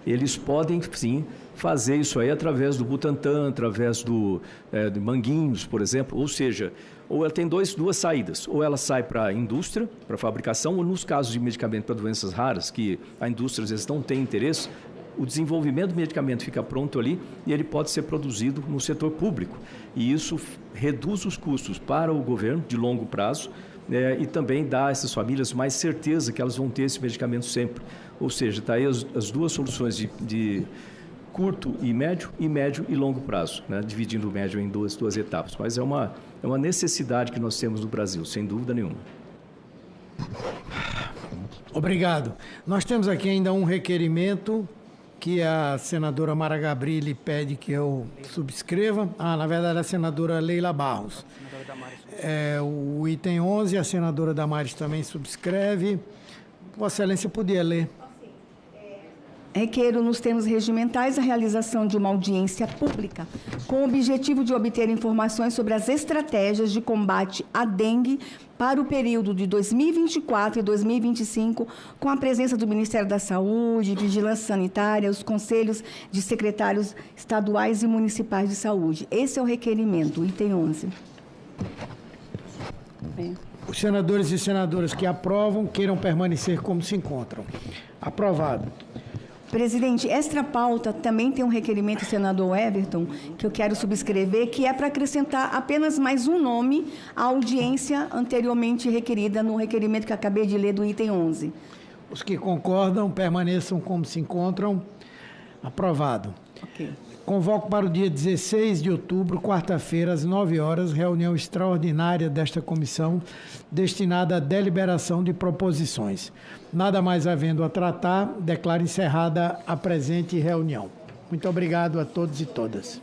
eles podem, sim, fazer isso aí através do Butantan, através de Manguinhos, por exemplo. Ou seja, ou ela tem duas saídas. Ou ela sai para a indústria, para a fabricação, ou nos casos de medicamento para doenças raras, que a indústria às vezes não tem interesse, o desenvolvimento do medicamento fica pronto ali e ele pode ser produzido no setor público. E isso reduz os custos para o governo de longo prazo, e também dá a essas famílias mais certeza que elas vão ter esse medicamento sempre. Ou seja, está aí as duas soluções de curto e médio e longo prazo, né? Dividindo o médio em duas etapas. Mas é uma necessidade que nós temos no Brasil, sem dúvida nenhuma. Obrigado. Nós temos aqui ainda um requerimento que a senadora Mara Gabrilli pede que eu subscreva. Na verdade, a senadora Leila Barros. O item 11, a senadora Damares também subscreve. Vossa Excelência podia ler. Requeiro, nos termos regimentais, a realização de uma audiência pública com o objetivo de obter informações sobre as estratégias de combate à dengue para o período de 2024 e 2025, com a presença do Ministério da Saúde, Vigilância Sanitária, os conselhos de secretários estaduais e municipais de saúde. Esse é o requerimento, o item 11. Os senadores e senadoras que aprovam queiram permanecer como se encontram. Aprovado. Presidente, esta pauta também tem um requerimento do senador Everton, que eu quero subscrever, que é para acrescentar apenas mais um nome à audiência anteriormente requerida no requerimento que acabei de ler do item 11. Os que concordam permaneçam como se encontram. Aprovado. Ok. Convoco para o dia 16 de outubro, quarta-feira, às 9 horas, reunião extraordinária desta comissão, destinada à deliberação de proposições. Nada mais havendo a tratar, declaro encerrada a presente reunião. Muito obrigado a todos e todas.